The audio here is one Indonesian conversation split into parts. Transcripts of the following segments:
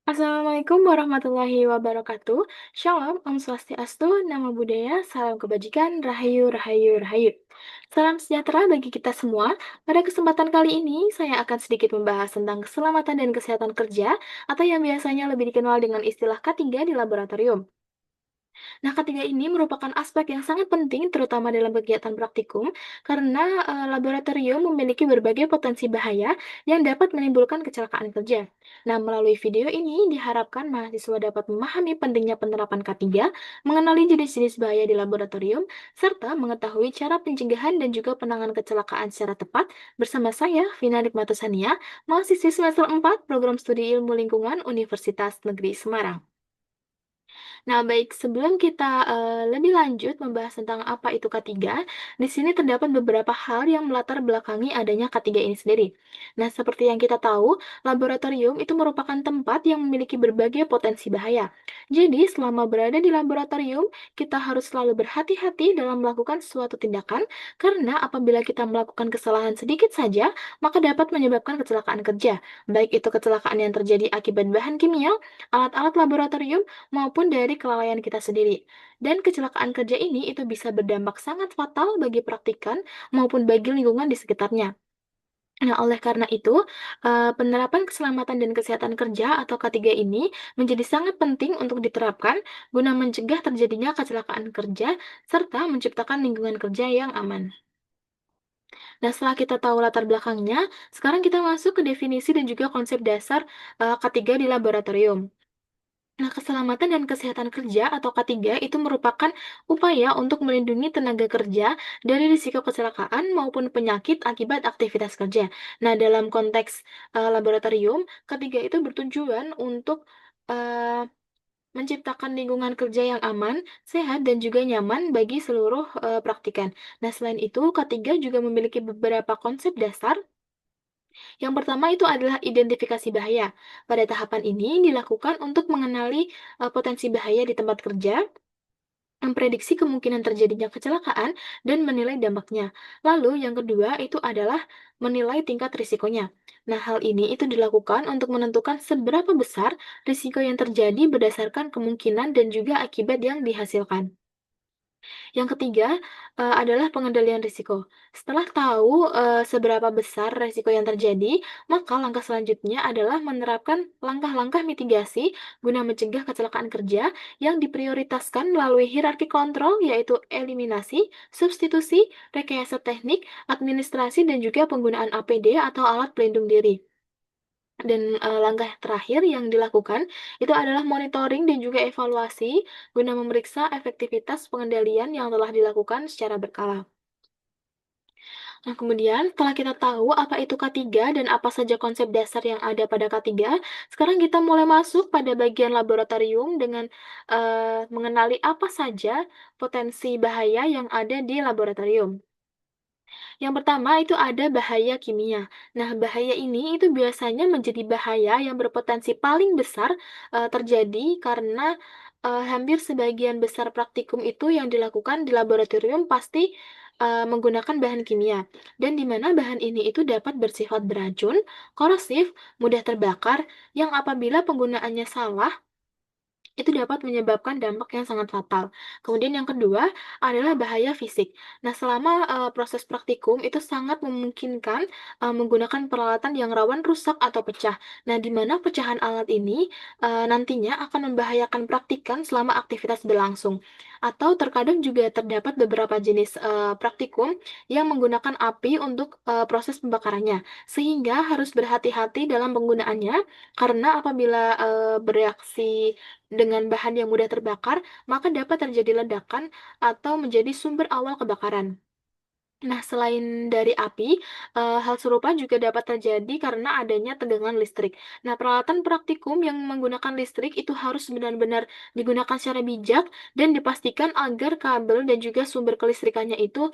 Assalamualaikum warahmatullahi wabarakatuh. Shalom, Om Swastiastu, Namo Buddhaya, Salam Kebajikan, Rahayu, Rahayu, Rahayu. Salam sejahtera bagi kita semua. Pada kesempatan kali ini, saya akan sedikit membahas tentang keselamatan dan kesehatan kerja, atau yang biasanya lebih dikenal dengan istilah K3 di laboratorium. Nah, ketiga ini merupakan aspek yang sangat penting terutama dalam kegiatan praktikum karena laboratorium memiliki berbagai potensi bahaya yang dapat menimbulkan kecelakaan kerja. Nah, melalui video ini diharapkan mahasiswa dapat memahami pentingnya penerapan K3, mengenali jenis-jenis bahaya di laboratorium, serta mengetahui cara pencegahan dan juga penanganan kecelakaan secara tepat bersama saya, Vina Nikmatusania, mahasiswi semester 4 Program Studi Ilmu Lingkungan Universitas Negeri Semarang. Nah, baik, sebelum kita lebih lanjut membahas tentang apa itu K3, di sini terdapat beberapa hal yang melatar belakangi adanya K3 ini sendiri. Nah, seperti yang kita tahu, laboratorium itu merupakan tempat yang memiliki berbagai potensi bahaya. Jadi, selama berada di laboratorium, kita harus selalu berhati-hati dalam melakukan suatu tindakan, karena apabila kita melakukan kesalahan sedikit saja, maka dapat menyebabkan kecelakaan kerja. Baik itu kecelakaan yang terjadi akibat bahan kimia, alat-alat laboratorium, maupun dari kelalaian kita sendiri. Dan kecelakaan kerja ini itu bisa berdampak sangat fatal bagi praktikan maupun bagi lingkungan di sekitarnya. Nah, oleh karena itu, penerapan keselamatan dan kesehatan kerja atau K3 ini menjadi sangat penting untuk diterapkan guna mencegah terjadinya kecelakaan kerja serta menciptakan lingkungan kerja yang aman. Nah, setelah kita tahu latar belakangnya, sekarang kita masuk ke definisi dan juga konsep dasar K3 di laboratorium. Nah, keselamatan dan kesehatan kerja atau K3 itu merupakan upaya untuk melindungi tenaga kerja dari risiko kecelakaan maupun penyakit akibat aktivitas kerja. Nah, dalam konteks laboratorium, K3 itu bertujuan untuk eh, menciptakan lingkungan kerja yang aman, sehat, dan juga nyaman bagi seluruh praktikan. Nah, selain itu, K3 juga memiliki beberapa konsep dasar. Yang pertama itu adalah identifikasi bahaya. Pada tahapan ini dilakukan untuk mengenali potensi bahaya di tempat kerja, memprediksi kemungkinan terjadinya kecelakaan, dan menilai dampaknya. Lalu yang kedua itu adalah menilai tingkat risikonya. Nah, hal ini itu dilakukan untuk menentukan seberapa besar risiko yang terjadi berdasarkan kemungkinan dan juga akibat yang dihasilkan. Yang ketiga, adalah pengendalian risiko. Setelah tahu, seberapa besar risiko yang terjadi, maka langkah selanjutnya adalah menerapkan langkah-langkah mitigasi guna mencegah kecelakaan kerja yang diprioritaskan melalui hierarki kontrol, yaitu eliminasi, substitusi, rekayasa teknik, administrasi, dan juga penggunaan APD atau alat pelindung diri. Dan, langkah terakhir yang dilakukan itu adalah monitoring dan juga evaluasi guna memeriksa efektivitas pengendalian yang telah dilakukan secara berkala. Nah, kemudian setelah kita tahu apa itu K3 dan apa saja konsep dasar yang ada pada K3, sekarang kita mulai masuk pada bagian laboratorium dengan, mengenali apa saja potensi bahaya yang ada di laboratorium. Yang pertama itu ada bahaya kimia. Nah, bahaya ini itu biasanya menjadi bahaya yang berpotensi paling besar terjadi karena hampir sebagian besar praktikum itu yang dilakukan di laboratorium pasti menggunakan bahan kimia, dan di mana bahan ini itu dapat bersifat beracun, korosif, mudah terbakar, yang apabila penggunaannya salah itu dapat menyebabkan dampak yang sangat fatal. Kemudian yang kedua adalah bahaya fisik. Nah, selama, proses praktikum itu sangat memungkinkan, menggunakan peralatan yang rawan rusak atau pecah. Nah, di mana pecahan alat ini, nantinya akan membahayakan praktikan selama aktivitas berlangsung. Atau terkadang juga terdapat beberapa jenis, praktikum yang menggunakan api untuk, proses pembakarannya. Sehingga harus berhati-hati dalam penggunaannya, karena apabila, bereaksi dengan bahan yang mudah terbakar, maka dapat terjadi ledakan atau menjadi sumber awal kebakaran. Nah, selain dari api, hal serupa juga dapat terjadi karena adanya tegangan listrik. Nah, peralatan praktikum yang menggunakan listrik itu harus benar-benar digunakan secara bijak dan dipastikan agar kabel dan juga sumber kelistrikannya itu,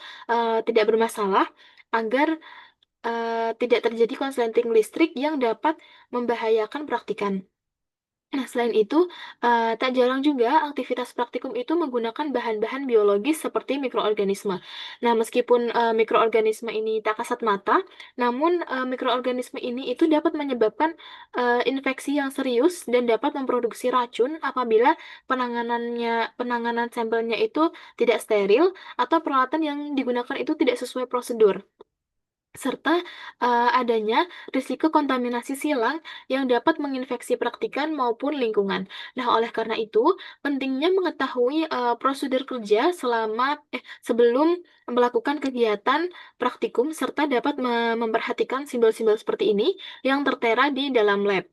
tidak bermasalah, agar, tidak terjadi konsleting listrik yang dapat membahayakan praktikan. Nah, selain itu, tak jarang juga aktivitas praktikum itu menggunakan bahan-bahan biologis seperti mikroorganisme. Nah, meskipun mikroorganisme ini tak kasat mata, namun mikroorganisme ini itu dapat menyebabkan infeksi yang serius dan dapat memproduksi racun apabila penanganan sampelnya itu tidak steril atau peralatan yang digunakan itu tidak sesuai prosedur, serta adanya risiko kontaminasi silang yang dapat menginfeksi praktikan maupun lingkungan. Nah, oleh karena itu, pentingnya mengetahui prosedur kerja sebelum melakukan kegiatan praktikum serta dapat memperhatikan simbol-simbol seperti ini yang tertera di dalam lab.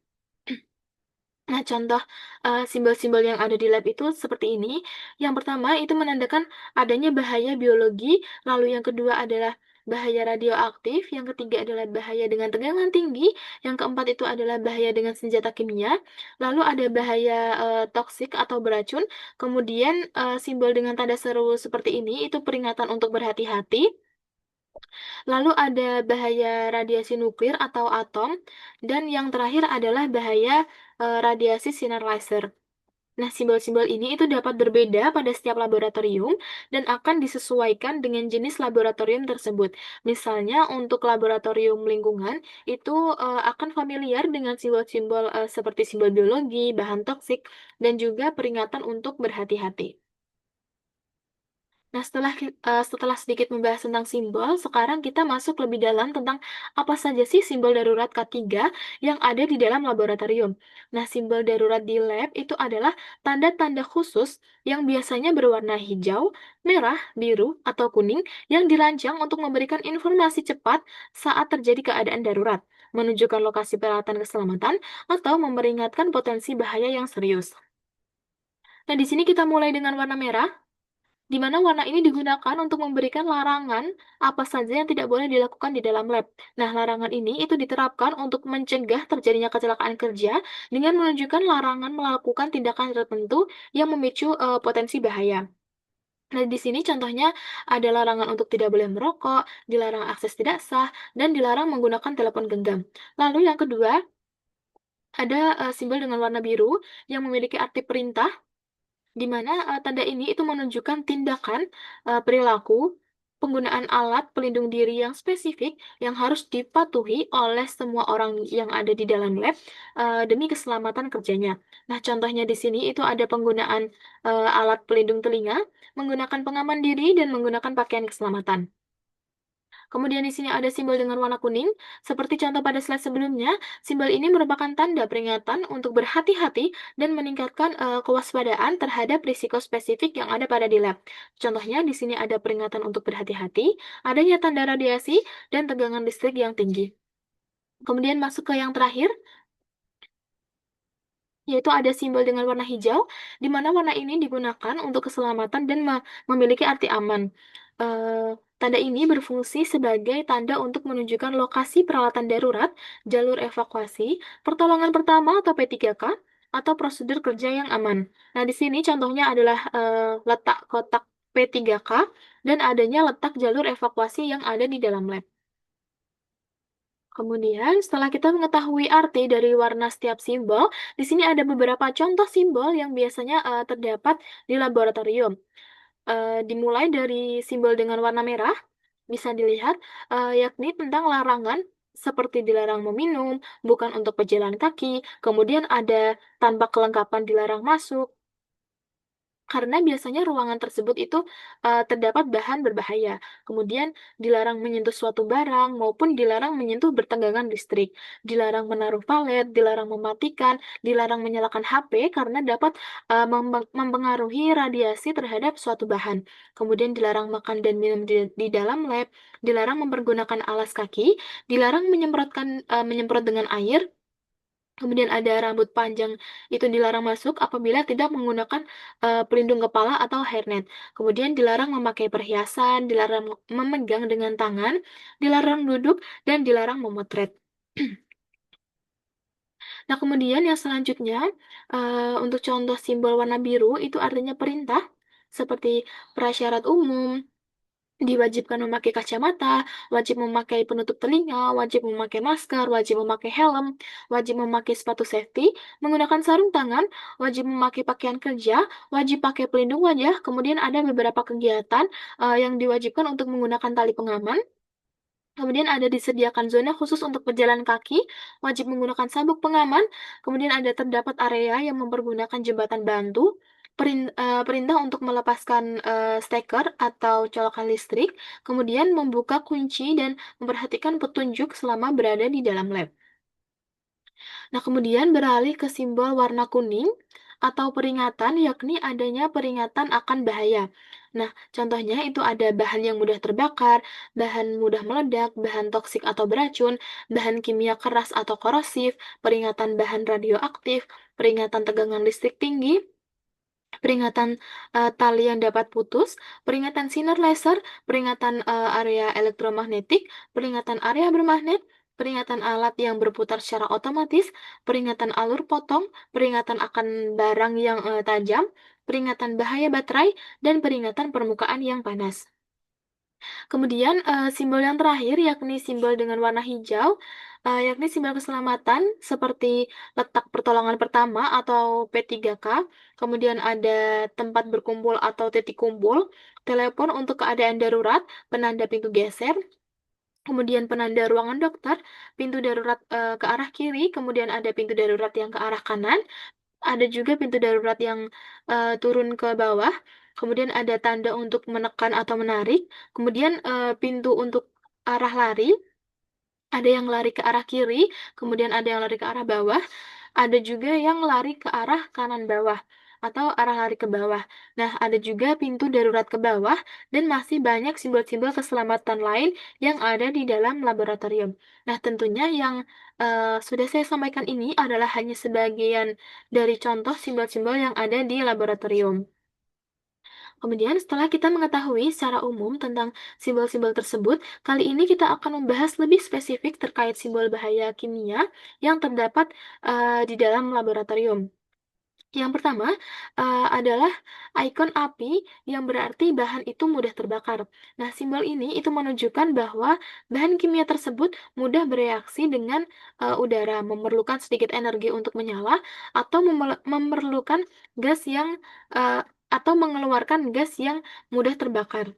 Nah, contoh simbol-simbol yang ada di lab itu seperti ini. Yang pertama itu menandakan adanya bahaya biologi, lalu yang kedua adalah bahaya radioaktif, yang ketiga adalah bahaya dengan tegangan tinggi, yang keempat itu adalah bahaya dengan senjata kimia, lalu ada bahaya toksik atau beracun, kemudian simbol dengan tanda seru seperti ini itu peringatan untuk berhati-hati. Lalu ada bahaya radiasi nuklir atau atom, dan yang terakhir adalah bahaya radiasi sinar laser. Nah, simbol-simbol ini itu dapat berbeda pada setiap laboratorium dan akan disesuaikan dengan jenis laboratorium tersebut. Misalnya, untuk laboratorium lingkungan itu akan familiar dengan simbol-simbol seperti simbol biologi, bahan toksik, dan juga peringatan untuk berhati-hati. Nah, setelah sedikit membahas tentang simbol, sekarang kita masuk lebih dalam tentang apa saja sih simbol darurat K3 yang ada di dalam laboratorium. Nah, simbol darurat di lab itu adalah tanda-tanda khusus yang biasanya berwarna hijau, merah, biru, atau kuning yang dirancang untuk memberikan informasi cepat saat terjadi keadaan darurat, menunjukkan lokasi peralatan keselamatan, atau memperingatkan potensi bahaya yang serius. Nah, di sini kita mulai dengan warna merah di mana warna ini digunakan untuk memberikan larangan apa saja yang tidak boleh dilakukan di dalam lab. Nah, larangan ini itu diterapkan untuk mencegah terjadinya kecelakaan kerja dengan menunjukkan larangan melakukan tindakan tertentu yang memicu potensi bahaya. Nah, di sini contohnya ada larangan untuk tidak boleh merokok, dilarang akses tidak sah, dan dilarang menggunakan telepon genggam. Lalu yang kedua, ada simbol dengan warna biru yang memiliki arti perintah di mana, tanda ini itu menunjukkan tindakan, perilaku, penggunaan alat pelindung diri yang spesifik yang harus dipatuhi oleh semua orang yang ada di dalam lab, demi keselamatan kerjanya. Nah, contohnya di sini itu ada penggunaan, alat pelindung telinga, menggunakan pengaman diri, dan menggunakan pakaian keselamatan. Kemudian di sini ada simbol dengan warna kuning, seperti contoh pada slide sebelumnya, simbol ini merupakan tanda peringatan untuk berhati-hati dan meningkatkan kewaspadaan terhadap risiko spesifik yang ada pada di lab. Contohnya di sini ada peringatan untuk berhati-hati, adanya tanda radiasi, dan tegangan listrik yang tinggi. Kemudian masuk ke yang terakhir, yaitu ada simbol dengan warna hijau, di mana warna ini digunakan untuk keselamatan dan memiliki arti aman. Tanda ini berfungsi sebagai tanda untuk menunjukkan lokasi peralatan darurat, jalur evakuasi, pertolongan pertama atau P3K, atau prosedur kerja yang aman. Nah, di sini contohnya adalah letak kotak P3K dan adanya letak jalur evakuasi yang ada di dalam lab. Kemudian, setelah kita mengetahui arti dari warna setiap simbol, di sini ada beberapa contoh simbol yang biasanya terdapat di laboratorium. Dimulai dari simbol dengan warna merah, bisa dilihat, yakni tentang larangan seperti dilarang meminum, bukan untuk pejalan kaki, kemudian ada tanpa kelengkapan dilarang masuk, karena biasanya ruangan tersebut itu, terdapat bahan berbahaya. Kemudian dilarang menyentuh suatu barang maupun dilarang menyentuh bertegangan listrik. Dilarang menaruh palet, dilarang mematikan, dilarang menyalakan HP karena dapat, mempengaruhi radiasi terhadap suatu bahan. Kemudian dilarang makan dan minum di dalam lab, dilarang mempergunakan alas kaki, dilarang menyemprot dengan air. Kemudian ada rambut panjang itu dilarang masuk apabila tidak menggunakan, pelindung kepala atau hairnet. Kemudian dilarang memakai perhiasan, dilarang memegang dengan tangan, dilarang duduk, dan dilarang memotret. Nah, kemudian yang selanjutnya, untuk contoh simbol warna biru itu artinya perintah, seperti prasyarat umum, Diwajibkan memakai kacamata, wajib memakai penutup telinga, wajib memakai masker, wajib memakai helm, wajib memakai sepatu safety, menggunakan sarung tangan, wajib memakai pakaian kerja, wajib pakai pelindung wajah, kemudian ada beberapa kegiatan yang diwajibkan untuk menggunakan tali pengaman. Kemudian ada disediakan zona khusus untuk pejalan kaki, wajib menggunakan sabuk pengaman, kemudian ada terdapat area yang mempergunakan jembatan bantu, perintah untuk melepaskan steker atau colokan listrik, kemudian membuka kunci dan memperhatikan petunjuk selama berada di dalam lab. Nah, kemudian beralih ke simbol warna kuning atau peringatan, yakni adanya peringatan akan bahaya. Nah, contohnya itu ada bahan yang mudah terbakar, bahan mudah meledak, bahan toksik atau beracun, bahan kimia keras atau korosif, peringatan bahan radioaktif, peringatan tegangan listrik tinggi, peringatan tali yang dapat putus, peringatan sinar laser, peringatan area elektromagnetik, peringatan area bermagnet, peringatan alat yang berputar secara otomatis, peringatan alur potong, peringatan akan barang yang tajam, peringatan bahaya baterai, dan peringatan permukaan yang panas. Kemudian, simbol yang terakhir yakni simbol dengan warna hijau, yakni simbol keselamatan seperti letak pertolongan pertama atau P3K, kemudian ada tempat berkumpul atau titik kumpul, telepon untuk keadaan darurat, penanda pintu geser, kemudian penanda ruangan dokter, pintu darurat, ke arah kiri, kemudian ada pintu darurat yang ke arah kanan, ada juga pintu darurat yang turun ke bawah, kemudian ada tanda untuk menekan atau menarik, kemudian pintu untuk arah lari, ada yang lari ke arah kiri, kemudian ada yang lari ke arah bawah, ada juga yang lari ke arah kanan bawah atau arah lari ke bawah. Nah, ada juga pintu darurat ke bawah dan masih banyak simbol-simbol keselamatan lain yang ada di dalam laboratorium. Nah, tentunya yang sudah saya sampaikan ini adalah hanya sebagian dari contoh simbol-simbol yang ada di laboratorium. Kemudian setelah kita mengetahui secara umum tentang simbol-simbol tersebut, kali ini kita akan membahas lebih spesifik terkait simbol bahaya kimia yang terdapat di dalam laboratorium. Yang pertama adalah ikon api yang berarti bahan itu mudah terbakar. Nah, simbol ini itu menunjukkan bahwa bahan kimia tersebut mudah bereaksi dengan udara, memerlukan sedikit energi untuk menyala atau memerlukan gas yang atau mengeluarkan gas yang mudah terbakar.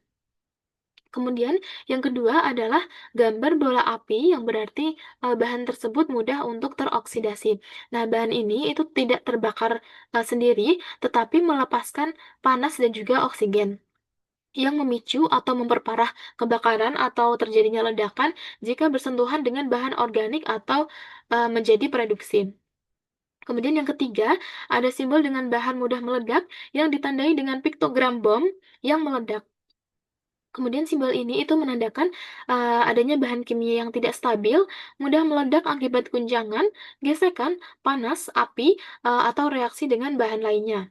Kemudian yang kedua adalah gambar bola api yang berarti bahan tersebut mudah untuk teroksidasi. Nah, bahan ini itu tidak terbakar sendiri, tetapi melepaskan panas dan juga oksigen yang memicu atau memperparah kebakaran atau terjadinya ledakan jika bersentuhan dengan bahan organik atau menjadi produksi. Kemudian yang ketiga, ada simbol dengan bahan mudah meledak yang ditandai dengan piktogram bom yang meledak. Kemudian simbol ini itu menandakan adanya bahan kimia yang tidak stabil, mudah meledak akibat guncangan, gesekan, panas, api, atau reaksi dengan bahan lainnya.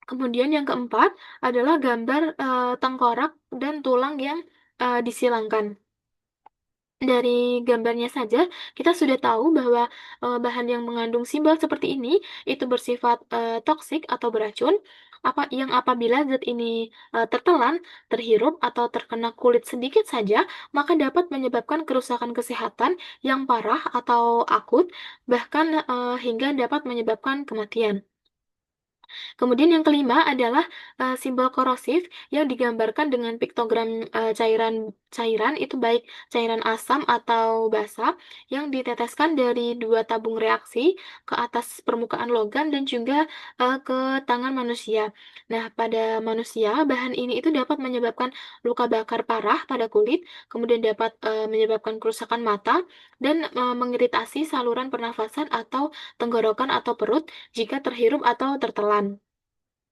Kemudian yang keempat adalah gambar tengkorak dan tulang yang disilangkan. Dari gambarnya saja, kita sudah tahu bahwa bahan yang mengandung simbol seperti ini itu bersifat toksik atau beracun, yang apabila zat ini tertelan, terhirup, atau terkena kulit sedikit saja, maka dapat menyebabkan kerusakan kesehatan yang parah atau akut, bahkan hingga dapat menyebabkan kematian. Kemudian yang kelima adalah simbol korosif yang digambarkan dengan piktogram cairan itu baik cairan asam atau basa yang diteteskan dari dua tabung reaksi ke atas permukaan logam dan juga ke tangan manusia. Nah, pada manusia bahan ini itu dapat menyebabkan luka bakar parah pada kulit, kemudian dapat menyebabkan kerusakan mata dan mengiritasi saluran pernafasan atau tenggorokan atau perut jika terhirup atau tertelan.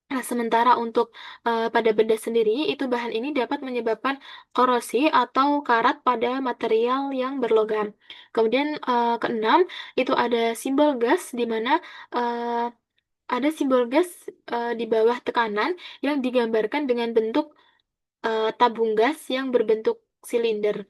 Nah, sementara untuk pada benda sendiri, itu bahan ini dapat menyebabkan korosi atau karat pada material yang berlogam. Kemudian keenam, itu ada simbol gas di mana eh, ada simbol gas di bawah tekanan yang digambarkan dengan bentuk tabung gas yang berbentuk silinder.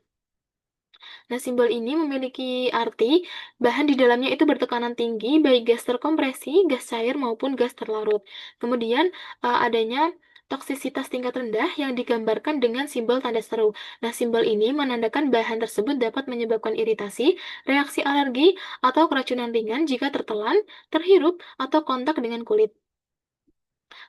Nah, simbol ini memiliki arti bahan di dalamnya itu bertekanan tinggi, baik gas terkompresi, gas cair, maupun gas terlarut. Kemudian, adanya toksisitas tingkat rendah yang digambarkan dengan simbol tanda seru. Nah, simbol ini menandakan bahan tersebut dapat menyebabkan iritasi, reaksi alergi, atau keracunan ringan jika tertelan, terhirup, atau kontak dengan kulit.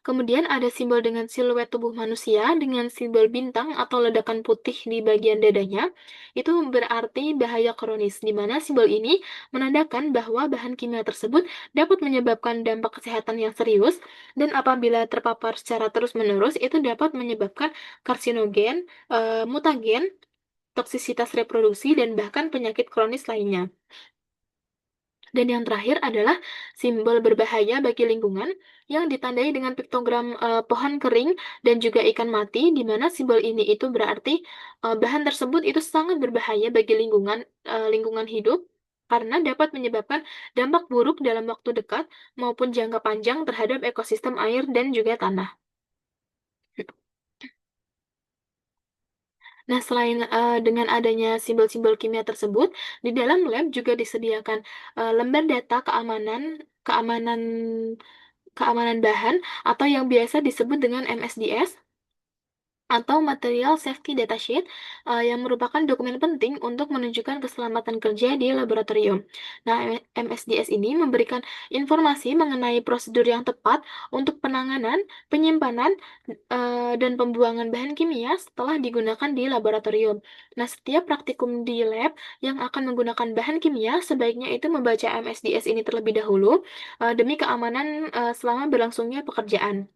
Kemudian ada simbol dengan siluet tubuh manusia dengan simbol bintang atau ledakan putih di bagian dadanya. Itu berarti bahaya kronis, di mana simbol ini menandakan bahwa bahan kimia tersebut dapat menyebabkan dampak kesehatan yang serius dan apabila terpapar secara terus-menerus itu dapat menyebabkan karsinogen, mutagen, toksisitas reproduksi, dan bahkan penyakit kronis lainnya. Dan yang terakhir adalah simbol berbahaya bagi lingkungan yang ditandai dengan piktogram pohon kering dan juga ikan mati, di mana simbol ini itu berarti bahan tersebut itu sangat berbahaya bagi lingkungan hidup karena dapat menyebabkan dampak buruk dalam waktu dekat maupun jangka panjang terhadap ekosistem air dan juga tanah. Nah, selain dengan adanya simbol-simbol kimia tersebut, di dalam lab juga disediakan lembar data keamanan keamanan bahan atau yang biasa disebut dengan MSDS atau Material Safety Data Sheet yang merupakan dokumen penting untuk menunjukkan keselamatan kerja di laboratorium. Nah, MSDS ini memberikan informasi mengenai prosedur yang tepat untuk penanganan, penyimpanan, dan pembuangan bahan kimia setelah digunakan di laboratorium. Nah, setiap praktikum di lab yang akan menggunakan bahan kimia sebaiknya itu membaca MSDS ini terlebih dahulu demi keamanan selama berlangsungnya pekerjaan.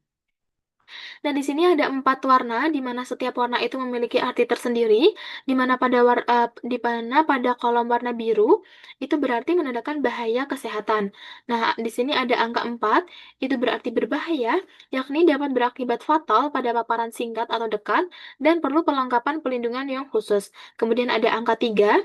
Nah, di sini ada 4 warna, di mana setiap warna itu memiliki arti tersendiri, di mana pada kolom warna biru itu berarti menandakan bahaya kesehatan. Nah, di sini ada angka 4, itu berarti berbahaya, yakni dapat berakibat fatal pada paparan singkat atau dekat, dan perlu perlengkapan pelindungan yang khusus. Kemudian ada angka 3,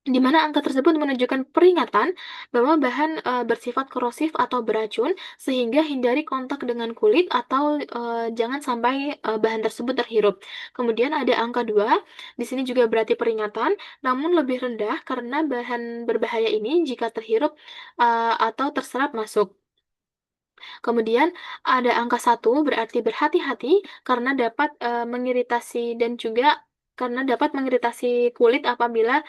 di mana angka tersebut menunjukkan peringatan bahwa bahan bersifat korosif atau beracun, sehingga hindari kontak dengan kulit atau jangan sampai bahan tersebut terhirup. Kemudian ada angka 2, di sini juga berarti peringatan, namun lebih rendah karena bahan berbahaya ini jika terhirup atau terserap masuk. Kemudian ada angka 1 berarti berhati-hati karena dapat mengiritasi dan juga karena dapat mengiritasi kulit apabila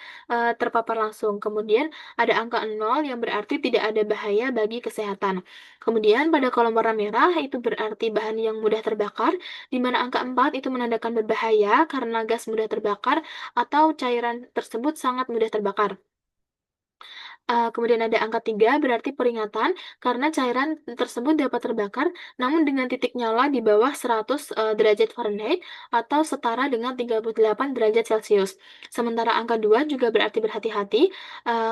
terpapar langsung. Kemudian ada angka 0 yang berarti tidak ada bahaya bagi kesehatan. Kemudian pada kolom warna merah itu berarti bahan yang mudah terbakar, di mana angka 4 itu menandakan berbahaya karena gas mudah terbakar atau cairan tersebut sangat mudah terbakar. Kemudian ada angka 3 berarti peringatan karena cairan tersebut dapat terbakar namun dengan titik nyala di bawah 100 derajat Fahrenheit atau setara dengan 38 derajat Celcius. Sementara angka 2 juga berarti berhati-hati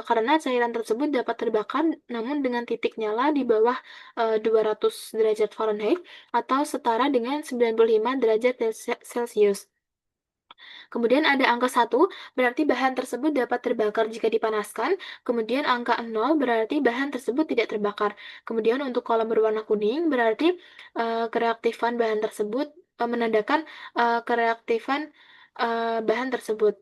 karena cairan tersebut dapat terbakar namun dengan titik nyala di bawah 200 derajat Fahrenheit atau setara dengan 95 derajat Celcius. Kemudian ada angka 1, berarti bahan tersebut dapat terbakar jika dipanaskan. Kemudian angka 0 berarti bahan tersebut tidak terbakar. Kemudian untuk kolom berwarna kuning berarti kereaktifan bahan tersebut menandakan kereaktifan bahan tersebut.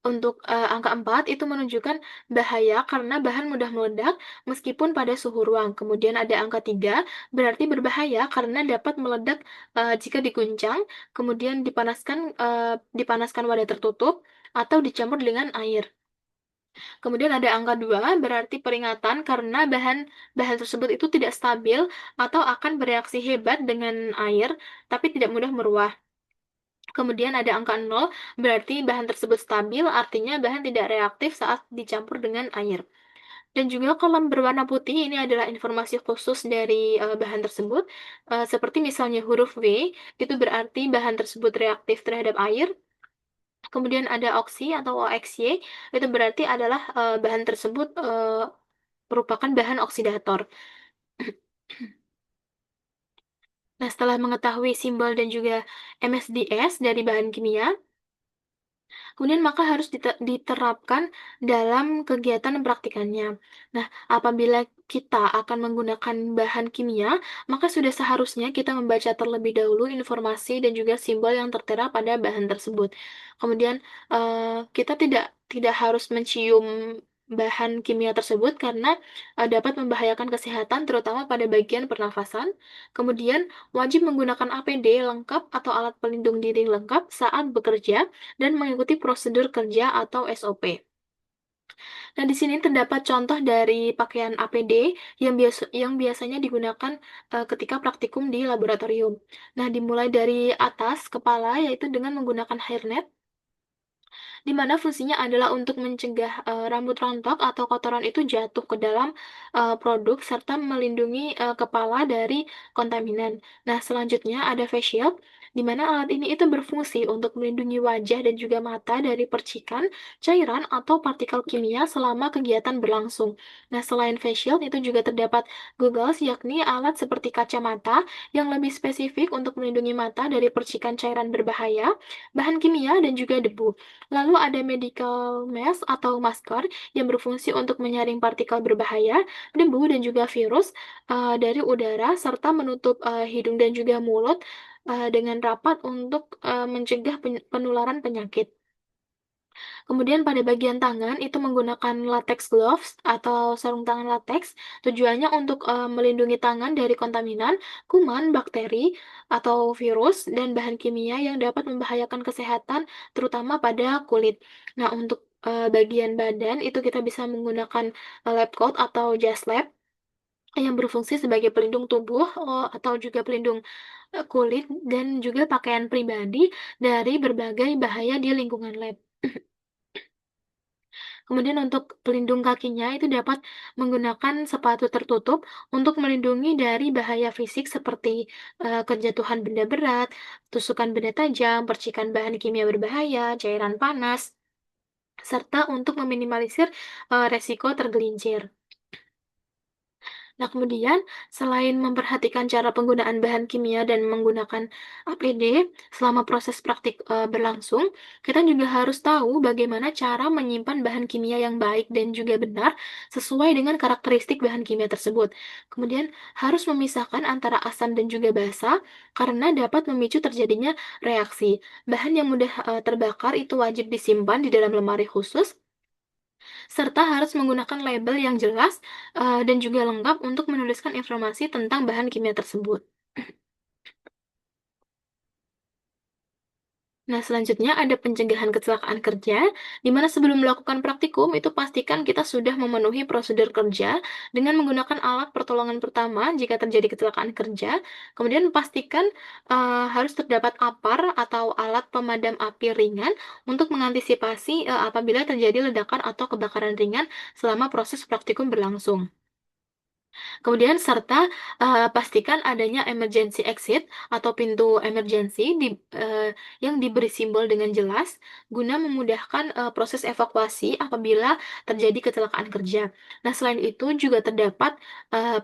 Untuk angka 4 itu menunjukkan bahaya karena bahan mudah meledak meskipun pada suhu ruang. Kemudian ada angka 3 berarti berbahaya karena dapat meledak jika diguncang, kemudian dipanaskan wadah tertutup atau dicampur dengan air. Kemudian ada angka 2 berarti peringatan karena bahan bahan tersebut itu tidak stabil atau akan bereaksi hebat dengan air tapi tidak mudah meruah. Kemudian ada angka 0, berarti bahan tersebut stabil, artinya bahan tidak reaktif saat dicampur dengan air. Dan juga kolom berwarna putih ini adalah informasi khusus dari bahan tersebut, seperti misalnya huruf W, itu berarti bahan tersebut reaktif terhadap air. Kemudian ada oksi atau OXY, itu berarti adalah bahan tersebut merupakan bahan oksidator. Nah, setelah mengetahui simbol dan juga MSDS dari bahan kimia, kemudian maka harus diterapkan dalam kegiatan praktikannya. Nah, apabila kita akan menggunakan bahan kimia, maka sudah seharusnya kita membaca terlebih dahulu informasi dan juga simbol yang tertera pada bahan tersebut. Kemudian kita tidak tidak harus mencium bahan kimia tersebut karena dapat membahayakan kesehatan terutama pada bagian pernafasan. Kemudian wajib menggunakan APD lengkap atau alat pelindung diri lengkap saat bekerja dan mengikuti prosedur kerja atau SOP. Nah, di sini terdapat contoh dari pakaian APD yang biasanya digunakan ketika praktikum di laboratorium. Nah, dimulai dari atas kepala yaitu dengan menggunakan hairnet di mana fungsinya adalah untuk mencegah rambut rontok atau kotoran itu jatuh ke dalam produk serta melindungi kepala dari kontaminan. Nah, selanjutnya ada face shield, di mana alat ini itu berfungsi untuk melindungi wajah dan juga mata dari percikan, cairan, atau partikel kimia selama kegiatan berlangsung. Nah, selain face shield itu juga terdapat goggles, yakni alat seperti kacamata yang lebih spesifik untuk melindungi mata dari percikan cairan berbahaya, bahan kimia, dan juga debu. Lalu ada medical mask atau masker yang berfungsi untuk menyaring partikel berbahaya, debu dan juga virus dari udara serta menutup hidung dan juga mulut dengan rapat untuk mencegah penularan penyakit. Kemudian pada bagian tangan itu menggunakan latex gloves atau sarung tangan latex. Tujuannya untuk melindungi tangan dari kontaminan, kuman, bakteri, atau virus dan bahan kimia yang dapat membahayakan kesehatan, terutama pada kulit. Nah, untuk bagian badan itu kita bisa menggunakan lab coat atau jas lab yang berfungsi sebagai pelindung tubuh atau juga pelindung kulit dan juga pakaian pribadi dari berbagai bahaya di lingkungan lab. Kemudian untuk pelindung kakinya itu dapat menggunakan sepatu tertutup untuk melindungi dari bahaya fisik seperti kejatuhan benda berat, tusukan benda tajam, percikan bahan kimia berbahaya, cairan panas, serta untuk meminimalisir resiko tergelincir. Nah, kemudian selain memperhatikan cara penggunaan bahan kimia dan menggunakan APD selama proses praktik berlangsung, kita juga harus tahu bagaimana cara menyimpan bahan kimia yang baik dan juga benar sesuai dengan karakteristik bahan kimia tersebut. Kemudian harus memisahkan antara asam dan juga basa karena dapat memicu terjadinya reaksi. Bahan yang mudah terbakar itu wajib disimpan di dalam lemari khusus serta harus menggunakan label yang jelas dan juga lengkap untuk menuliskan informasi tentang bahan kimia tersebut. Nah, selanjutnya ada pencegahan kecelakaan kerja, di mana sebelum melakukan praktikum itu pastikan kita sudah memenuhi prosedur kerja dengan menggunakan alat pertolongan pertama jika terjadi kecelakaan kerja. Kemudian pastikan harus terdapat APAR atau alat pemadam api ringan untuk mengantisipasi apabila terjadi ledakan atau kebakaran ringan selama proses praktikum berlangsung. Kemudian serta, pastikan adanya emergency exit atau pintu emergency yang diberi simbol dengan jelas guna memudahkan, proses evakuasi apabila terjadi kecelakaan kerja. Nah, selain itu juga terdapat,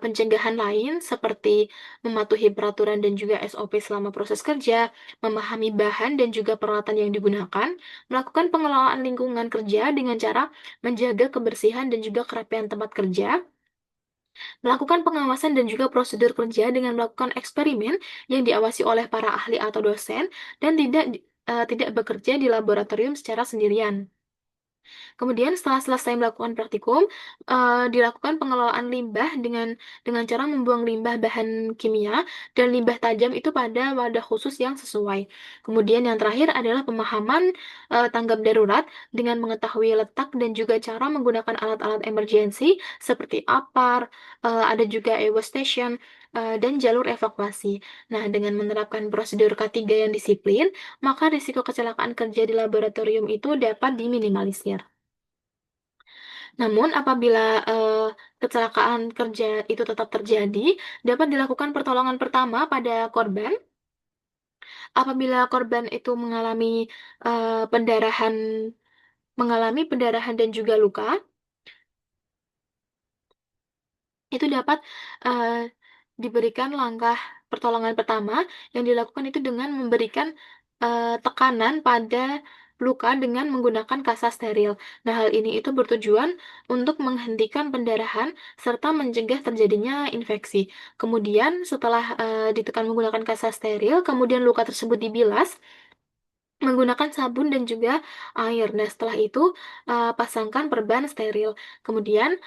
pencegahan lain seperti mematuhi peraturan dan juga SOP selama proses kerja, memahami bahan dan juga peralatan yang digunakan, melakukan pengelolaan lingkungan kerja dengan cara menjaga kebersihan dan juga kerapian tempat kerja, melakukan pengawasan dan juga prosedur kerja dengan melakukan eksperimen yang diawasi oleh para ahli atau dosen dan tidak bekerja di laboratorium secara sendirian. Kemudian setelah selesai melakukan praktikum, dilakukan pengelolaan limbah dengan cara membuang limbah bahan kimia dan limbah tajam itu pada wadah khusus yang sesuai. Kemudian yang terakhir adalah pemahaman, tanggap darurat dengan mengetahui letak dan juga cara menggunakan alat-alat emergensi seperti APAR, ada juga EWO station, dan jalur evakuasi. Nah, dengan menerapkan prosedur K3 yang disiplin, maka risiko kecelakaan kerja di laboratorium itu dapat diminimalisir. Namun apabila, kecelakaan kerja itu tetap terjadi, dapat dilakukan pertolongan pertama pada korban. Apabila korban itu pendarahan mengalami pendarahan dan juga luka, itu dapat, eee, diberikan langkah pertolongan pertama yang dilakukan itu dengan memberikan, tekanan pada luka dengan menggunakan kasa steril. Nah, hal ini itu bertujuan untuk menghentikan pendarahan serta mencegah terjadinya infeksi. Kemudian setelah, ditekan menggunakan kasa steril, kemudian luka tersebut dibilas Menggunakan sabun dan juga air. Nah, setelah itu, pasangkan perban steril. Kemudian,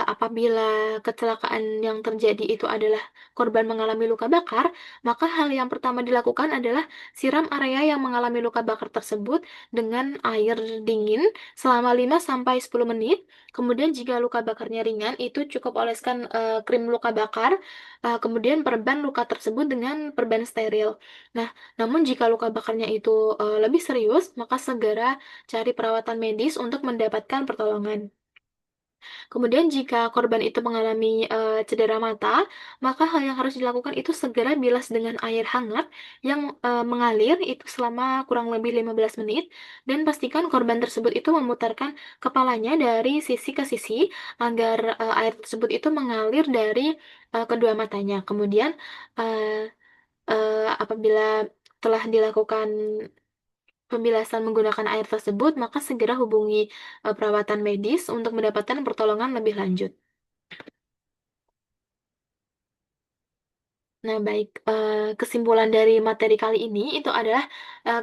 apabila kecelakaan yang terjadi itu adalah korban mengalami luka bakar, maka hal yang pertama dilakukan adalah siram area yang mengalami luka bakar tersebut dengan air dingin selama 5 sampai 10 menit. Kemudian jika luka bakarnya ringan, itu cukup oleskan, krim luka bakar, kemudian perban luka tersebut dengan perban steril. Nah, namun jika luka bakarnya itu, lebih serius, maka segera cari perawatan medis untuk mendapatkan pertolongan. Kemudian jika korban itu mengalami, cedera mata, maka hal yang harus dilakukan itu segera bilas dengan air hangat yang, mengalir itu selama kurang lebih 15 menit dan pastikan korban tersebut itu memutarkan kepalanya dari sisi ke sisi agar, air tersebut itu mengalir dari, kedua matanya. Kemudian, eee apabila telah dilakukan pembilasan menggunakan air tersebut, maka segera hubungi, perawatan medis untuk mendapatkan pertolongan lebih lanjut. Nah, baik, kesimpulan dari materi kali ini itu adalah,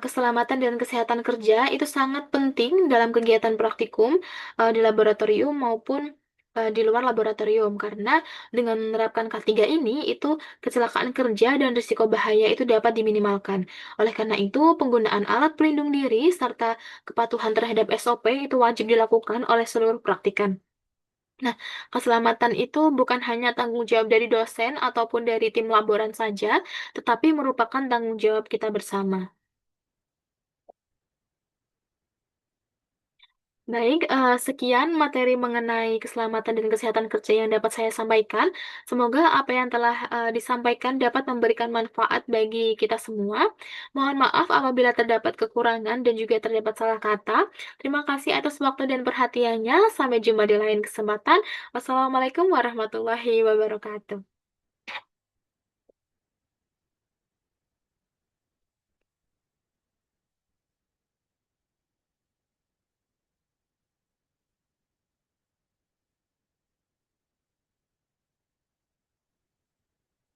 keselamatan dan kesehatan kerja itu sangat penting dalam kegiatan praktikum, di laboratorium maupun, di luar laboratorium. Karena dengan menerapkan K3 ini, itu kecelakaan kerja dan risiko bahaya itu dapat diminimalkan. Oleh karena itu, penggunaan alat pelindung diri serta kepatuhan terhadap SOP itu wajib dilakukan oleh seluruh praktikan. Nah, keselamatan itu bukan hanya tanggung jawab dari dosen ataupun dari tim laboran saja, tetapi merupakan tanggung jawab kita bersama. Baik, sekian materi mengenai keselamatan dan kesehatan kerja yang dapat saya sampaikan. Semoga apa yang telah, disampaikan dapat memberikan manfaat bagi kita semua. Mohon maaf apabila terdapat kekurangan dan juga terdapat salah kata. Terima kasih atas waktu dan perhatiannya. Sampai jumpa di lain kesempatan. Wassalamualaikum warahmatullahi wabarakatuh.